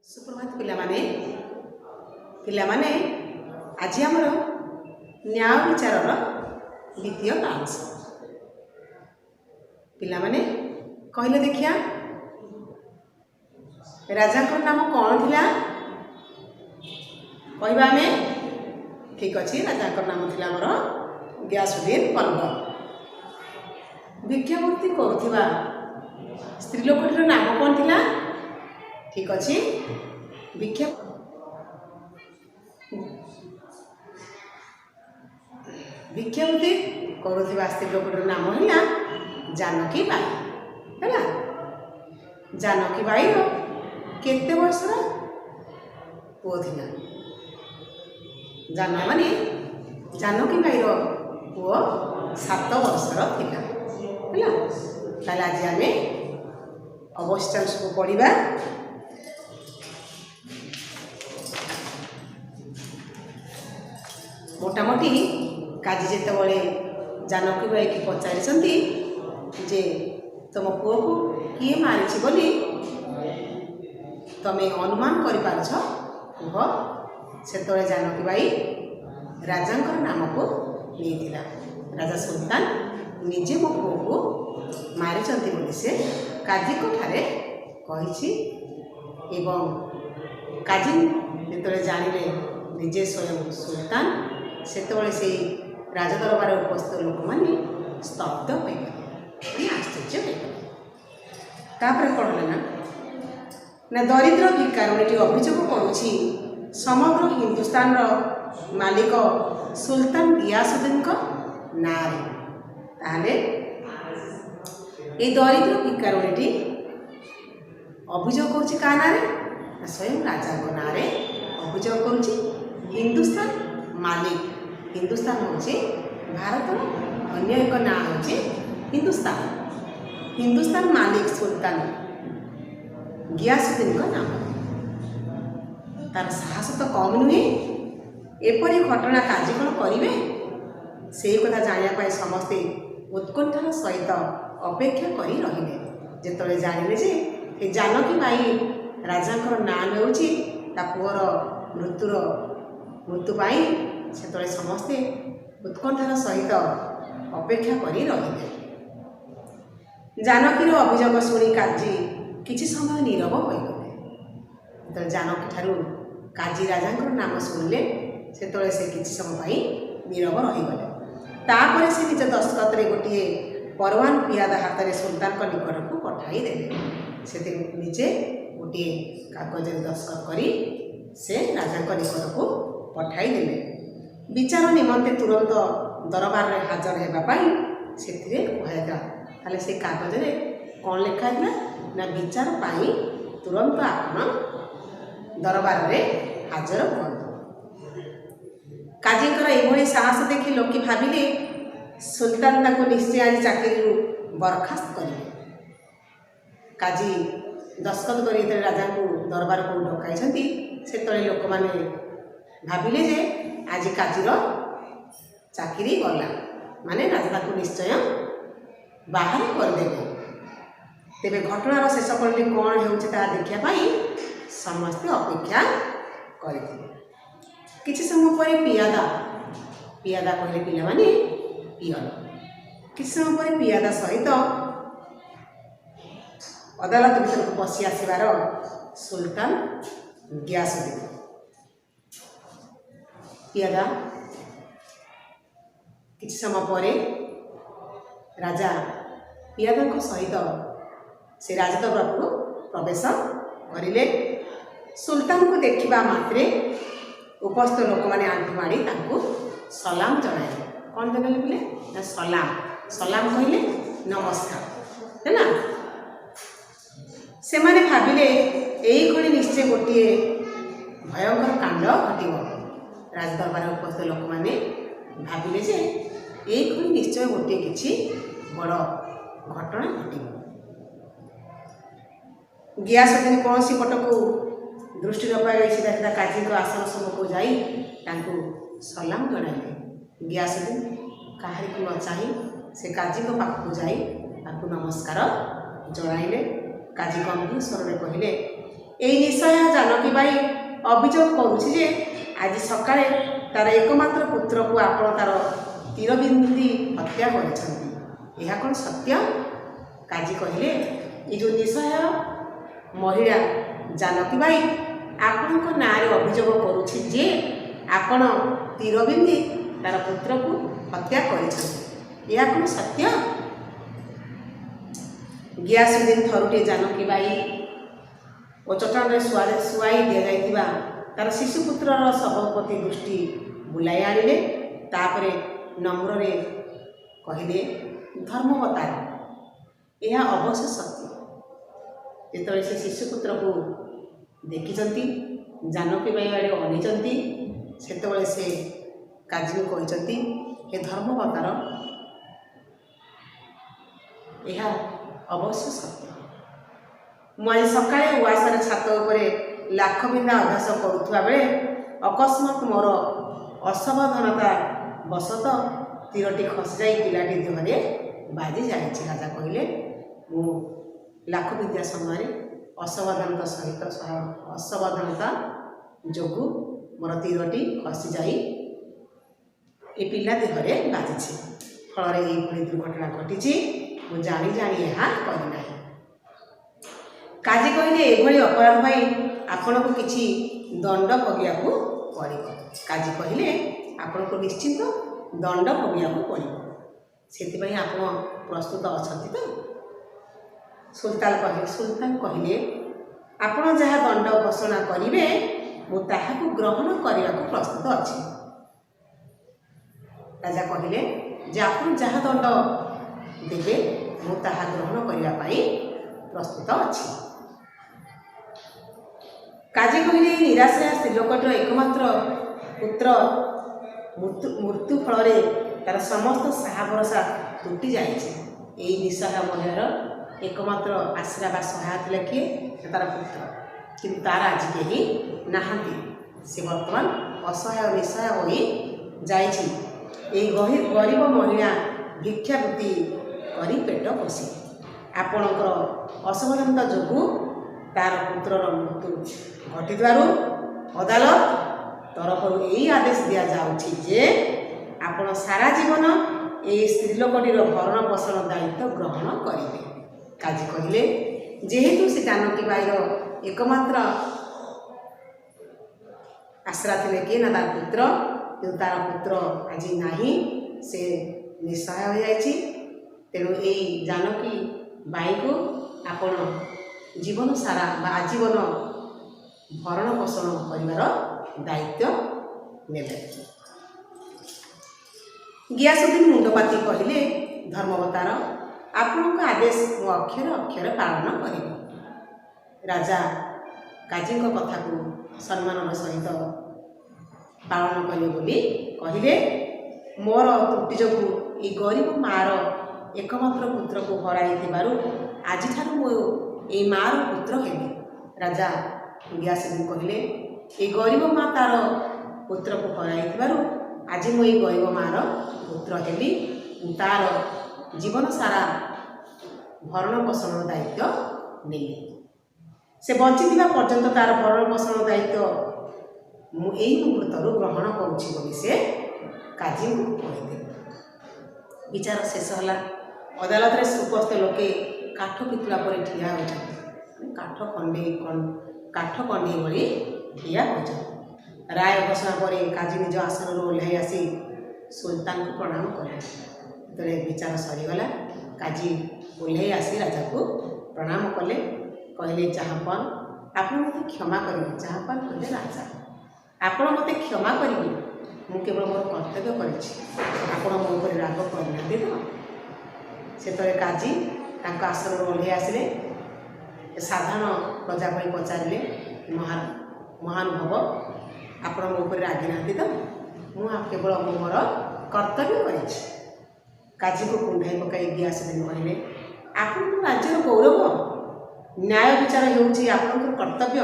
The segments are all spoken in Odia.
सुप्रभात पिलामाने आज आमर न्याय विचार द्वितीय क्लास पिलामाने कहले देखिया राजा को नाम कौन थिला कहबा आमे ठीक अच्छे राजा को नाम थिला हमर गयासुद्दीन पलबल भिक्षावृत्ति करुवा स्त्री लोकटीर नाम कौन थिला ठीक अच्छे भिक्षावृत्ति करुवा स्त्री लोकटीर नाम है जानकी बाई है जानकी बाई केते वर्षर पुओ थिला जान माने जानकी बाईर पुओ 7 वर्षर थिला है ताले आज आमे अवस्टांश को पढ़ा मोटामोटी काजी जिते जानकी बाई की पचारि जे तुम पुओ को किए मारी बोली तमें अनुमान कर कह से जानकी बाई राजा नाम को नहीं राजा सुल्तान निजे मो पुओ को मारी बोली से काजी को ठारे कही एवं काजी जो जानिले निजे स्वयं सुल्तान से राजदरबार उपस्थित लोक मैंने स्तब्ध हो गए आश्चर्य हो गए कौन है ना दरिद्र भिकारुणीटी अभियोग करुछि समग्र हिंदुस्तान मालिक सुल्तान गियासुद्दीन ना ताले ये दरिद्र भिकारुणीटी अभियोग करुछि का नारे स्वयं राजा ना अभियोग करुछि हिंदुस्तान मालिक हिंदुस्तान हूँ भारत अन्य एक ना हूँ हिंदुस्तान मालिक सुल्तान गियासुद्दीन नाम तार साहस तो कम नुहे एपरी घटना काजी कौन करेंगे से कथा जानापी समस्ते उत्कंठार सहित अपेक्षा कर रही जो जानिले जे जानकी बाई राजा ना नेउछि ता पुअर मृत्यु पाई से समस्ते उत्कंठार सहित अपेक्षा कर रही जानकीर अभियोग शुणी काजी किछि समय नीरव हो गले जानकी ठारू काजी राजा नाम शुणिले से किछि समय नीरव रहीगले तापर से निज दस्तखत गोटे परवान पियादा हाथ में सुल्तान निकट को पठाई देले से निजे गोटे कागज दस्तखत करी से राजा निकट को पठाई देले विचार निमंते तुरंत दरबार में हाजर होगापाई से कहला से कागज कौन लिखा ना विचार पाई तुरंत आपण दरबार में हाजर हूँ काजीकर यह साहस देखि लोके भाविले सुल्तान ताको निश्चय आज चाकरी बरखास्त करेंगे काजी दस्तखत कर राजा को दरबार को डकाई से लोक मैंने भाविले जे आज काजीर चाकरी गला माने राजा को निश्चय बाहर करदे तेरे घटनार शेष पड़े कौन हो देखापी समस्ते अपेक्षा करते किसी समय पर पियादा कहले पिला माने पियन किसी समय पर पियादा सहित अदालत भीतर को पशि आसबार सुल्तान गियासुद्दीन पियादा किसी समय पर राजा पियादा सहित से राजदरबार को प्रवेश करिले सुल्तान को देखा मात्रे उपस्थित लोक मैंने आंठू माड़ी सलाम जनाइले कौन जनाइले बोले सलाम सलाम कहले नमस्कार है ना से माने भाविले यही निश्चय गोटे भयंकर कांड घटव राजदरबार उपस्थित लोक मैंने भाविले जे यही निश्चय गोटे किछि बड़ घटना घटव गियासुद्दीन कौन सी पट को दृष्टि न पाई सीधा काजी आसन सम्मुख को जाई सलाम जनाइले गियासुद्दीन कहारी को न चाही से काजी पाखक जाई नमस्कार जनाइले काजी गंभीर स्वर में कहले এই ନିଶ୍ଚୟ ଜାନକୀ ବାଈ ଅଭିଯୋଗ କରୁଛି ଯେ ଆଜି ସକାଳେ ତାର ଏକମାତ୍ର ପୁତ୍ରକୁ ଆପଣ ତାର ତୀର ବିନ୍ଧି ହତ୍ୟା କରିଛନ୍ତି। ଏହା କ'ଣ ସତ୍ୟ? କାଜୀ କହିଲେ, ଏ ଯେଉଁ ନିଃସହାୟ ମହିଳା ଜାନକୀ ବାଈ ଆପଣଙ୍କ ନାଁରେ ଅଭିଯୋଗ କରୁଛି ଯେ ଆପଣ ତୀର ବିନ୍ଧି ତାର ପୁତ୍ରକୁ ହତ୍ୟା କରିଛନ୍ତି। ଏହା କ'ଣ ସତ୍ୟ? ଗିୟାସୁଦ୍ଦିନ ଥରୁଟିଏ ଜାନକୀ ବାଈ ଓ ଚଟାଣରେ ଶୁଆଇ ଦିଆଯାଇଥିବା ତାର ଶିଶୁପୁତ୍ରର ଶବ ପ୍ରତି ଦୃଷ୍ଟି ବୁଲାଇ ଆଣିଲେ। ତାପରେ ନମ୍ରରେ କହିଲେ, ଧର୍ମବତାର, ଏହା ଅବଶ୍ୟ ସତ୍ୟ। ଯେତେବେଳେ ସେ ଶିଶୁପୁତ୍ରକୁ ଦେଖିଛନ୍ତି, ଜାନକୀ ବାଈ ଆଡ଼େ ଅନେଇଛନ୍ତି, ସେତେବେଳେ ସେ କାଜୀଙ୍କୁ କହିଛନ୍ତି, ହେ ଧର୍ମବତାର, ଏହା ଅବଶ୍ୟ ସତ୍ୟ। ମୁଁ ଆଜି ସକାଳେ ଉଆସରେ ଛାତ ଉପରେ ଲାଖ ବିନ୍ଧା ଅଭ୍ୟାସ କରୁଥିବା ବେଳେ ଅକସ୍ମାତ୍ ମୋର ଅସାବଧାନତା ବଶତଃ ତୀରଟି ଖସିଯାଇ ପିଲାଟି ଦେହରେ ବାଜି ଯାଇଛି। ରାଜା କହିଲେ, ମୁଁ ଲାଖ ବିନ୍ଧିବା ସମୟରେ ଅସାବଧାନତା ଯୋଗୁଁ ମୋର ତୀରଟି ଖସିଯାଇ ଏ ପିଲା ଦେହରେ ବାଜିଛି। ଫଳରେ ଏହିଭଳି ଦୁର୍ଘଟଣା ଘଟିଛି। ମୁଁ ଜାଣି ଏହା କରିନାହିଁ। କାଜୀ କହିଲେ, ଏଭଳି ଅପରାଧ ପାଇଁ ଆପଣଙ୍କୁ କିଛି ଦଣ୍ଡ ଭୋଗିବାକୁ ପଡ଼ିବ। କାଜୀ କହିଲେ, ଆପଣଙ୍କୁ ନିଶ୍ଚିନ୍ତ ଦଣ୍ଡ ଭୋଗିବାକୁ ପଡ଼ିବ। ସେଥିପାଇଁ ଆପଣ ପ୍ରସ୍ତୁତ ଅଛନ୍ତି ତ? ସୁଲତାନ କହିଲେ, ଆପଣ ଯାହା ଦଣ୍ଡ ଘୋଷଣା କରିବେ ମୁଁ ତାହାକୁ ଗ୍ରହଣ କରିବାକୁ ପ୍ରସ୍ତୁତ ଅଛି। ରାଜା କହିଲେ ଯେ ଆପଣ ଯାହା ଦଣ୍ଡ ଦେବେ ମୁଁ ତାହା ଗ୍ରହଣ କରିବା ପାଇଁ ପ୍ରସ୍ତୁତ ଅଛି। କାଜୀ କହିଲେ, ଏହି ନିରାଶ୍ରୟ ସ୍ତ୍ରୀଲୋକଟିର ଏକମାତ୍ର ପୁତ୍ର ମୃତ୍ୟୁ ଫଳରେ ତାର ସମସ୍ତ ସାହା ଭରସା ତୁଟି ଯାଇଛି। ଏହି ନିଃସହାୟ ମହିଳାର ଏକମାତ୍ର ଆଶ୍ରା ବା ସହାୟ ଥିଲା କିଏ? ତାର ପୁତ୍ର। କିନ୍ତୁ ତାର ଆଜି କେହି ନାହାନ୍ତି। ସେ ବର୍ତ୍ତମାନ ଅସହାୟ ନିଃସହାୟ ହୋଇ ଯାଇଛି। ଏହି ଗରିବ ମହିଳା ଭିକ୍ଷାବୃତ୍ତି କରି ପେଟ ପୋଷେ। ଆପଣଙ୍କର ଅସାବଧାନତା ଯୋଗୁଁ ତାର ପୁତ୍ରର ମୃତ୍ୟୁ ଘଟିଥିବାରୁ ଅଦାଲତ ତରଫରୁ ଏହି ଆଦେଶ ଦିଆଯାଉଛି ଯେ ଆପଣ ସାରା ଜୀବନ ଏହି ସ୍ତ୍ରୀଲୋକଟିର ଭରଣ ପୋଷଣ ଦାୟିତ୍ୱ ଗ୍ରହଣ କରିବେ। କାଜୀ କହିଲେ, ଯେହେତୁ ସେ ଜାନକୀ ବାଈର ଏକମାତ୍ର ଆଶ୍ରା ଥିଲେ କିଏ? ନା ତାର ପୁତ୍ର। କିନ୍ତୁ ତାର ପୁତ୍ର ଆଜି ନାହିଁ, ସେ ନିଃସହାୟ ହୋଇଯାଇଛି। ତେଣୁ ଏହି ଜାନକୀ ବାଈକୁ ଆପଣ ଜୀବନ ସାରା ବା ଆଜୀବନ ଭରଣ ପୋଷଣ କରିବାର ଦାୟିତ୍ୱ ନେବେ। ଗିୟାସୁଦ୍ଦିନ ମୁଣ୍ଡପାତି କହିଲେ, ଧର୍ମବତାର, ଆପଣଙ୍କ ଆଦେଶ ମୁଁ ଅକ୍ଷରେ ପାଳନ କରିବି। ରାଜା କାଜୀଙ୍କ କଥାକୁ ସମ୍ମାନର ସହିତ ପାଳନ କରିବେ ବୋଲି କହିଲେ। ମୋର ତ୍ରୁଟି ଯୋଗୁଁ ଏହି ଗରିବ ମାଆର ଏକମାତ୍ର ପୁତ୍ରକୁ ହରାଇଥିବାରୁ ଆଜିଠାରୁ ମୁଁ ଏହି ମାଆର ପୁତ୍ର ହେବି। ରାଜା ଗିୟାସୁଦ୍ଦିନ କହିଲେ, ଏହି ଗରିବ ମା ତାର ପୁତ୍ରକୁ ହରାଇଥିବାରୁ ଆଜି ମୁଁ ଏହି ଗରିବ ମାଆର ପୁତ୍ର ହେବି। ତାର ଜୀବନ ସାରା ଭରଣ ପୋଷଣ ଦାୟିତ୍ୱ ନେଲି। ସେ ବଞ୍ଚିଥିବା ପର୍ଯ୍ୟନ୍ତ ତାର ଭରଣ ପୋଷଣ ଦାୟିତ୍ୱ ମୁଁ ଏହି ମୁହୂର୍ତ୍ତରୁ ଗ୍ରହଣ କରୁଛି ବୋଲି ସେ କାଜୀଙ୍କୁ କହିଲେ। ବିଚାର ଶେଷ ହେଲା। ଅଦାଲତରେ ଉପସ୍ଥ ଲୋକେ କାଠ ପିତୁଳା ପରି ଠିଆ ହୋଇଛନ୍ତି। କାଠ କଣ୍ଢେଇ ଭଳି ଠିଆ ହୋଇଛନ୍ତି। ରାୟ ଘୋଷଣା ପରେ କାଜୀ ନିଜ ଆସନରୁ ଓହ୍ଲାଇ ଆସି ସୁଲତାନଙ୍କୁ ପ୍ରଣାମ କଲେ। ଯେତେବେଳେ ବିଚାର ସରିଗଲା, କାଜୀ ଓହ୍ଲାଇ ଆସି ରାଜାକୁ ପ୍ରଣାମ କଲେ। କହିଲେ, ଜାହାପନ, ଆପଣ ମୋତେ କ୍ଷମା କରିବେ। ଜାହାପନ କହିଲେ, ରାଜା, ଆପଣ ମୋତେ କ୍ଷମା କରିବେ। ମୁଁ କେବଳ ମୋର କର୍ତ୍ତବ୍ୟ କରିଛି। ଆପଣ ମୋ ଉପରେ ରାଗ କରିନାହାନ୍ତି ତ? ସେତେବେଳେ କାଜୀ ତାଙ୍କ ଆସନରୁ ଓହ୍ଲାଇ ଆସିଲେ। ସାଧାରଣ ପ୍ରଜା ପାଇଁ ପଚାରିଲେ, ମହାନୁଭବ, ଆପଣ ମୋ ଉପରେ ରାଗି ନାହାନ୍ତି ତ? ମୁଁ କେବଳ ମୋର କର୍ତ୍ତବ୍ୟ କରିଛି। କାଜୀକୁ କୁଣ୍ଢାଇ ପକାଇ ଗିୟାସୁଦ୍ଦିନ କହିଲେ, ଆପଣଙ୍କ ରାଜ୍ୟର ଗୌରବ। ନ୍ୟାୟ ବିଚାର ହେଉଛି ଆପଣଙ୍କର କର୍ତ୍ତବ୍ୟ।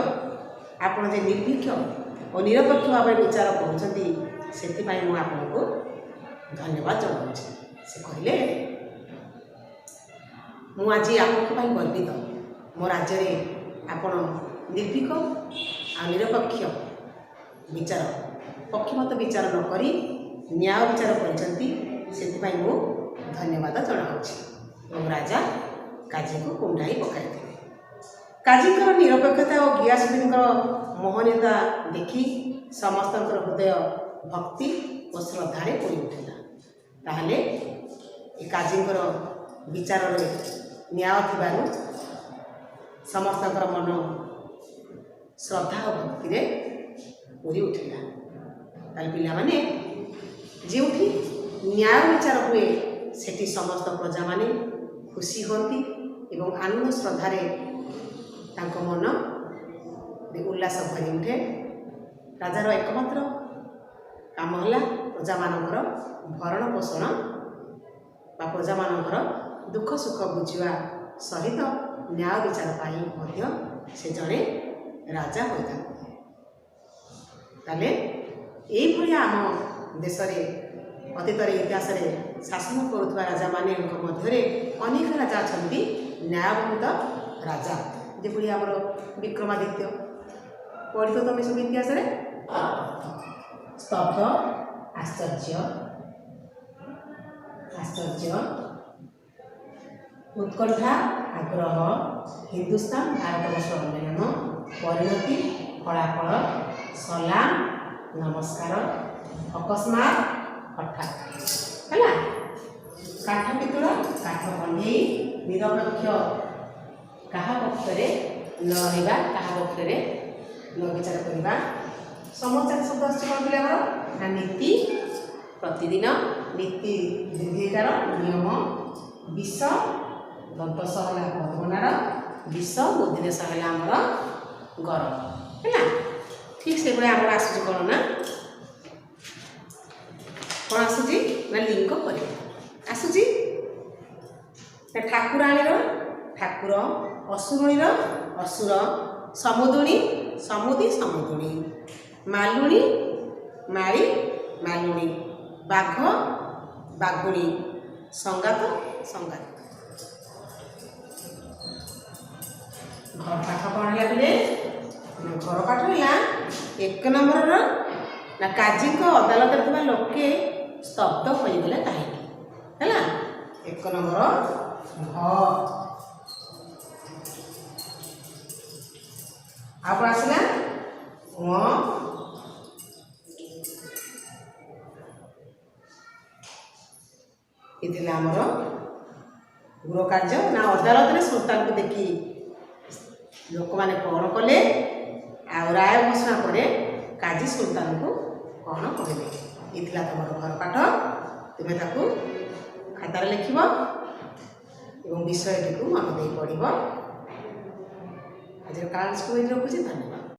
ଆପଣ ଯେ ନିର୍ଭୀକ ଓ ନିରପେକ୍ଷ ଭାବରେ ବିଚାର କରୁଛନ୍ତି, ସେଥିପାଇଁ ମୁଁ ଆପଣଙ୍କୁ ଧନ୍ୟବାଦ ଜଣାଉଛି। ସେ କହିଲେ, ମୁଁ ଆଜି ଆପଣଙ୍କ ପାଇଁ ଗର୍ବିତ। ମୋ ରାଜ୍ୟରେ ଆପଣ ନିର୍ଭୀକ ଆଉ ନିରପେକ୍ଷ ବିଚାର ପକ୍ଷପାତ ବିଚାର ନ କରି ନ୍ୟାୟ ବିଚାର କରିଛନ୍ତି। ସେଥିପାଇଁ ମୁଁ ଧନ୍ୟବାଦ ଜଣାଉଛି ଏବଂ ରାଜା କାଜୀଙ୍କୁ କୁଣ୍ଢାଇ ପକାଇଥିଲେ। କାଜୀଙ୍କର ନିରପେକ୍ଷତା ଓ ଗିୟାସୁଦ୍ଦିନଙ୍କର ମହନୀୟତା ଦେଖି ସମସ୍ତଙ୍କର ହୃଦୟ ଭକ୍ତି ଓ ଶ୍ରଦ୍ଧାରେ ପୂରି ଉଠିଲା। ତାହେଲେ ଏ କାଜୀଙ୍କର ବିଚାରରେ ନ୍ୟାୟ ଥିବାରୁ ସମସ୍ତଙ୍କର ମନ ଶ୍ରଦ୍ଧା ଓ ଭକ୍ତିରେ ପୂରି ଉଠିଲା। ତାହେଲେ ପିଲାମାନେ, ଯେଉଁଠି ନ୍ୟାୟ ବିଚାର ହୁଏ ସେଠି ସମସ୍ତ ପ୍ରଜାମାନେ ଖୁସି ହୁଅନ୍ତି ଏବଂ ଆନନ୍ଦ ଶ୍ରଦ୍ଧାରେ ତାଙ୍କ ମନ ଉଲ୍ଲାସ ଭରି ଉଠେ। ରାଜାର ଏକମାତ୍ର କାମ ହେଲା ପ୍ରଜାମାନଙ୍କର ଭରଣ ପୋଷଣ ବା ପ୍ରଜାମାନଙ୍କର ଦୁଃଖ ସୁଖ ବୁଝିବା ସହିତ ନ୍ୟାୟ ବିଚାର ପାଇଁ ମଧ୍ୟ ସେ ଜଣେ ରାଜା ହୋଇଥାନ୍ତି। ତାହେଲେ ଏଇଭଳିଆ ଆମ ଦେଶରେ ଅତୀତରେ ଇତିହାସରେ ଶାସନ କରୁଥିବା ରାଜାମାନଙ୍କ ମଧ୍ୟରେ ଅନେକ ରାଜା ଅଛନ୍ତି ନ୍ୟାୟବନ୍ତ ରାଜା, ଯେପରି ଆମର ବିକ୍ରମାଦିତ୍ୟ। ପଢ଼ିଥ ତମେ ସବୁ ଇତିହାସରେ ସ୍ତବ୍ଧ, ଆଶ୍ଚର୍ଯ୍ୟ, ଉତ୍କଣ୍ଠା, ଆଗ୍ରହ, ହିନ୍ଦୁସ୍ତାନ ଭାରତବର୍ଷ ସମ୍ମିଳନ, ପରିଣତି, ଫଳାଫଳ, ସଲାମ, ନମସ୍କାର, ଅକସ୍ମାତ, ହଠାତ୍। ହେଲା। କାଠ ପିତୁଳ, କାଠ କଣ୍ଢେଇ, ନିରପେକ୍ଷ, କାହା ପକ୍ଷରେ ନ ରହିବା, କାହା ପକ୍ଷରେ ନ ବିଚାର କରିବା। ସମାଚାର ଶବ୍ଦ ଆସୁଛି କ'ଣ ପିଲା ଆମର ନା ନୀତି, ପ୍ରତିଦିନ, ନୀତି ଦୀର୍ଘିକାର, ନିୟମ, ବିଷ ଦନ୍ତସ ହେଲା ପଦ୍ମନାଡ଼, ବିଷ ବୁଦ୍ଧିଦେଶ ହେଲା ଆମର ଗରମ। ହେଲା। ଠିକ୍ ସେଭଳିଆ ଆମର ଆସୁଛି କ'ଣ ନା କ'ଣ ଆସୁଛି ନା ଲିଙ୍ଗ ପରିବର୍ତ୍ତନ ଆସୁଛି। ଠାକୁରାଣୀର ଠାକୁର, ଅସୁରୁଣୀର ଅସୁର, ସମୁଦୁଣୀ ସମୁଦି ସମୁଦୁଣୀ, ମାଲୁଣୀ ମାଳି ମାଲୁଣୀ, ବାଘ ବାଘୁଣୀ, ସଙ୍ଗାତ ସଙ୍ଗାତ। ଘର ପାଠ କ'ଣ ହେଲା ପିଲେ? ଘର ପାଠ ହେଲା 1 ନମ୍ବରର ନା କାଜୀଙ୍କ ଅଦାଲତରେ ଥିବା ଲୋକେ ସ୍ତବ୍ଧ ହୋଇଗଲେ କାହିଁକି? ହେଲା। 1 ନମ୍ବର ଘ। ଆଉ କ'ଣ ଆସିଲା? ଏ ଥିଲା ଆମର ଗୃହ କାର୍ଯ୍ୟ ନା ଅଦାଲତରେ ସୁଲତାନକୁ ଦେଖି ଲୋକମାନେ କ'ଣ କଲେ, ଆଉ ରାୟ ଘୋଷଣା ପରେ କାଜୀ ସୁଲତାନକୁ କ'ଣ କହିଲେ। ଏ ଥିଲା ତୁମର ଘର ପାଠ। ତୁମେ ତାକୁ ଖାତାରେ ଲେଖିବ ଏବଂ ବିଷୟଟିକୁ ମନ ଦେଇ ପଢ଼ିବ। ଆଜିର କ୍ଲାସ୍କୁ ଏଠି ରଖୁଛି। ଧନ୍ୟବାଦ।